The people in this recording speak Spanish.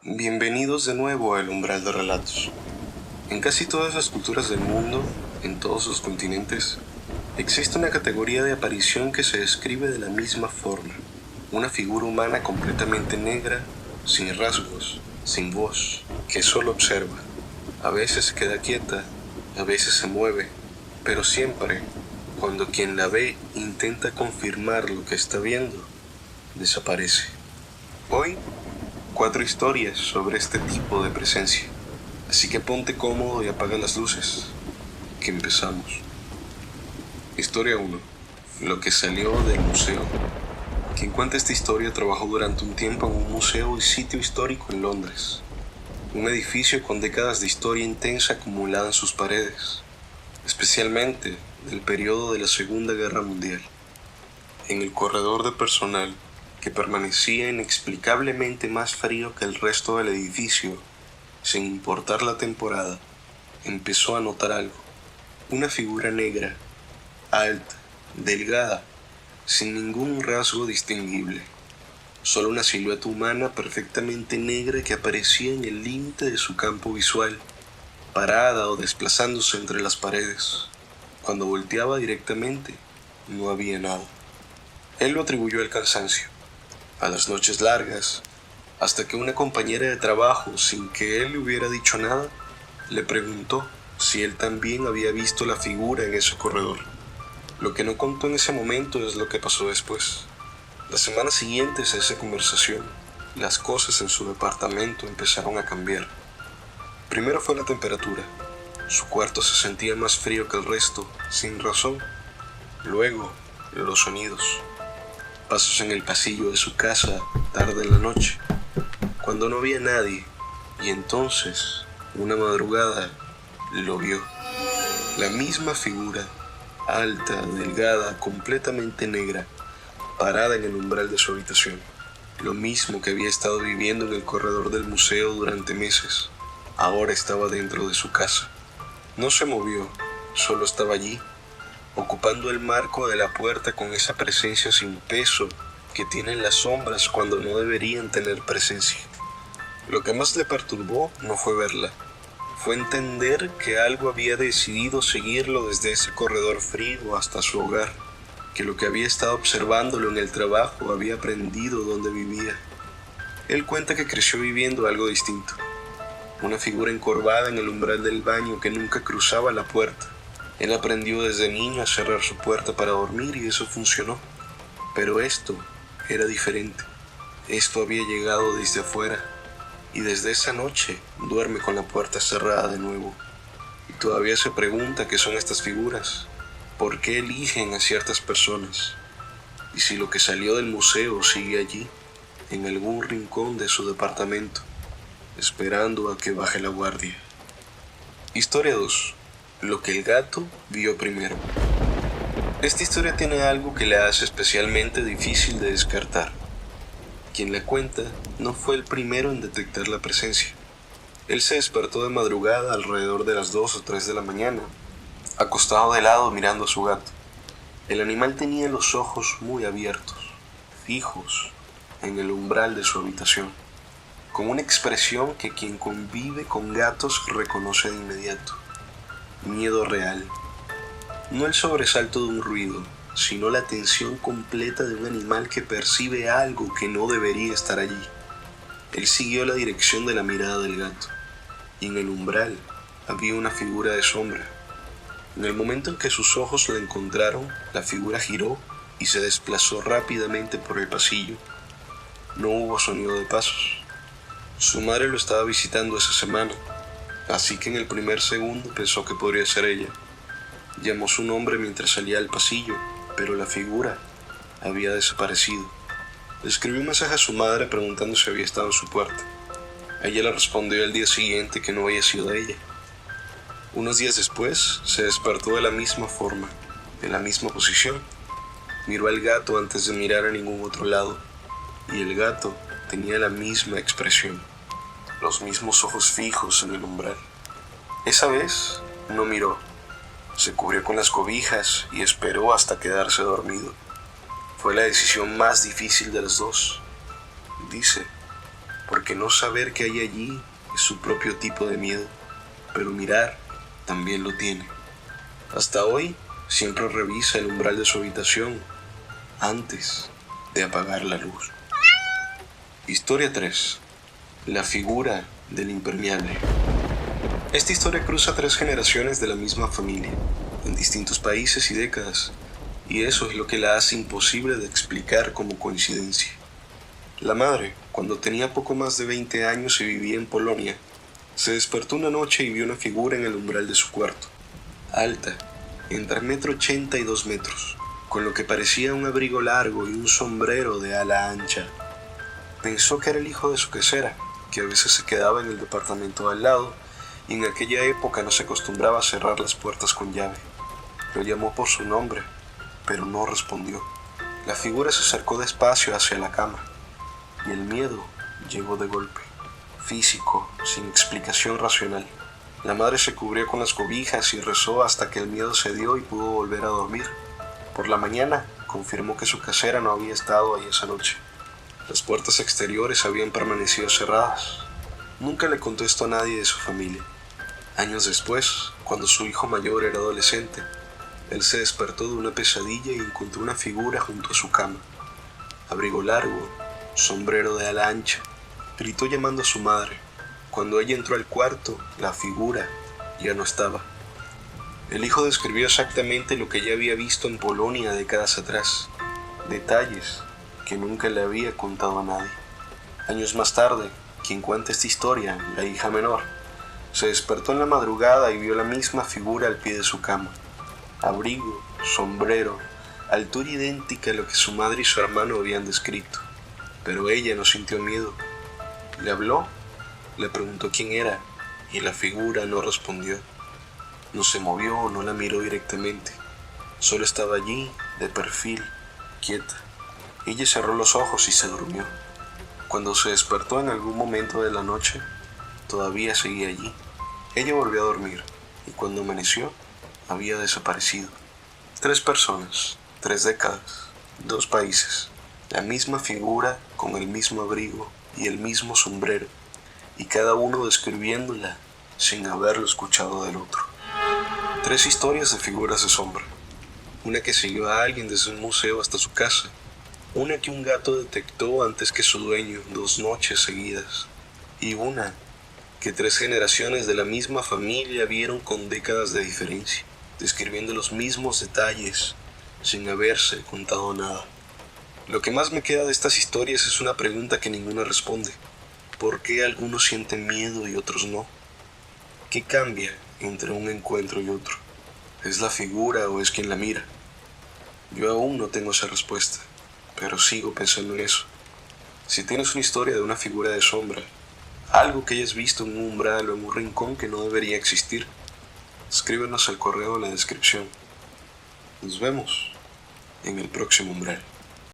Bienvenidos de nuevo al Umbral de Relatos. En casi todas las culturas del mundo, en todos los continentes, existe una categoría de aparición que se describe de la misma forma. Una figura humana completamente negra, sin rasgos, sin voz, que solo observa. A veces se queda quieta, a veces se mueve, pero siempre, cuando quien la ve intenta confirmar lo que está viendo, desaparece. Hoy, 4 historias sobre este tipo de presencia. Así que ponte cómodo y apaga las luces, que empezamos. Historia 1. Lo que salió del museo. Quien cuenta esta historia trabajó durante un tiempo en un museo y sitio histórico en Londres. Un edificio con décadas de historia intensa acumulada en sus paredes, especialmente del periodo de la Segunda Guerra Mundial. En el corredor de personal, que permanecía inexplicablemente más frío que el resto del edificio, sin importar la temporada, empezó a notar algo. Una figura negra, alta, delgada, sin ningún rasgo distinguible. Solo una silueta humana perfectamente negra que aparecía en el límite de su campo visual, parada o desplazándose entre las paredes. Cuando volteaba directamente, no había nada. Él lo atribuyó al cansancio, a las noches largas, hasta que una compañera de trabajo, sin que él le hubiera dicho nada, le preguntó si él también había visto la figura en ese corredor. Lo que no contó en ese momento es lo que pasó después. Las semanas siguientes a esa conversación, las cosas en su departamento empezaron a cambiar. Primero fue la temperatura. Su cuarto se sentía más frío que el resto, sin razón. Luego, los sonidos. Pasos en el pasillo de su casa, tarde en la noche, cuando no había nadie, y entonces, una madrugada, lo vio. La misma figura, alta, delgada, completamente negra, parada en el umbral de su habitación. Lo mismo que había estado viviendo en el corredor del museo durante meses, ahora estaba dentro de su casa. No se movió, solo estaba allí, ocupando el marco de la puerta con esa presencia sin peso que tienen las sombras cuando no deberían tener presencia. Lo que más le perturbó no fue verla, fue entender que algo había decidido seguirlo desde ese corredor frío hasta su hogar, que lo que había estado observándolo en el trabajo había aprendido dónde vivía. Él cuenta que creció viviendo algo distinto, una figura encorvada en el umbral del baño que nunca cruzaba la puerta. Él aprendió desde niño a cerrar su puerta para dormir y eso funcionó. Pero esto era diferente. Esto había llegado desde afuera. Y desde esa noche duerme con la puerta cerrada de nuevo. Y todavía se pregunta qué son estas figuras. ¿Por qué eligen a ciertas personas? Y si lo que salió del museo sigue allí, en algún rincón de su departamento, esperando a que baje la guardia. Historia 2. Lo que el gato vio primero. Esta historia tiene algo que la hace especialmente difícil de descartar. Quien la cuenta no fue el primero en detectar la presencia. Él se despertó de madrugada alrededor de las 2 o 3 de la mañana, acostado de lado mirando a su gato. El animal tenía los ojos muy abiertos, fijos, en el umbral de su habitación, con una expresión que quien convive con gatos reconoce de inmediato. Miedo real. No el sobresalto de un ruido, sino la tensión completa de un animal que percibe algo que no debería estar allí. Él siguió la dirección de la mirada del gato, y en el umbral había una figura de sombra. En el momento en que sus ojos la encontraron, la figura giró y se desplazó rápidamente por el pasillo. No hubo sonido de pasos. Su madre lo estaba visitando esa semana, así que en el primer segundo pensó que podría ser ella. Llamó su nombre mientras salía al pasillo, pero la figura había desaparecido. Le escribió un mensaje a su madre preguntando si había estado en su puerta. Ella le respondió al día siguiente que no había sido ella. Unos días después, se despertó de la misma forma, en la misma posición. Miró al gato antes de mirar a ningún otro lado, y el gato tenía la misma expresión, los mismos ojos fijos en el umbral. Esa vez no miró, se cubrió con las cobijas y esperó hasta quedarse dormido. Fue la decisión más difícil de las dos, dice, porque no saber qué hay allí es su propio tipo de miedo, pero mirar también lo tiene. Hasta hoy siempre revisa el umbral de su habitación antes de apagar la luz. Historia 3. La figura del impermeable. Esta historia cruza 3 generaciones de la misma familia, en distintos países y décadas, y eso es lo que la hace imposible de explicar como coincidencia. La madre, cuando tenía poco más de 20 años y vivía en Polonia, se despertó una noche y vio una figura en el umbral de su cuarto, alta, entre 1,80 m y 2 metros, con lo que parecía un abrigo largo y un sombrero de ala ancha. Pensó que era el hijo de su quesera, que a veces se quedaba en el departamento al lado, y en aquella época no se acostumbraba a cerrar las puertas con llave. Lo llamó por su nombre, pero no respondió. La figura se acercó despacio hacia la cama, y el miedo llegó de golpe, físico, sin explicación racional. La madre se cubrió con las cobijas y rezó hasta que el miedo cedió y pudo volver a dormir. Por la mañana, confirmó que su casera no había estado ahí esa noche. Las puertas exteriores habían permanecido cerradas. Nunca le contó esto a nadie de su familia. Años después, cuando su hijo mayor era adolescente, él se despertó de una pesadilla y encontró una figura junto a su cama. Abrigo largo, sombrero de ala ancha. Gritó llamando a su madre. Cuando ella entró al cuarto, la figura ya no estaba. El hijo describió exactamente lo que ya había visto en Polonia décadas atrás. Detalles que nunca le había contado a nadie. Años más tarde, quien cuenta esta historia, la hija menor, se despertó en la madrugada y vio la misma figura al pie de su cama. Abrigo, sombrero, altura idéntica a lo que su madre y su hermano habían descrito. Pero ella no sintió miedo. Le habló, le preguntó quién era, y la figura no respondió. No se movió, no la miró directamente. Solo estaba allí, de perfil, quieta. Ella cerró los ojos y se durmió. Cuando se despertó en algún momento de la noche, todavía seguía allí. Ella volvió a dormir, y cuando amaneció, había desaparecido. 3 personas, 3 décadas, 2 países, la misma figura con el mismo abrigo y el mismo sombrero, y cada uno describiéndola sin haberlo escuchado del otro. 3 historias de figuras de sombra. Una que siguió a alguien desde un museo hasta su casa. Una que un gato detectó antes que su dueño 2 noches seguidas. Y una que 3 generaciones de la misma familia vieron con décadas de diferencia, describiendo los mismos detalles sin haberse contado nada. Lo que más me queda de estas historias es una pregunta que ninguna responde. ¿Por qué algunos sienten miedo y otros no? ¿Qué cambia entre un encuentro y otro? ¿Es la figura o es quien la mira? Yo aún no tengo esa respuesta, pero sigo pensando en eso. Si tienes una historia de una figura de sombra, algo que hayas visto en un umbral o en un rincón que no debería existir, escríbenos al correo en la descripción. Nos vemos en el próximo umbral.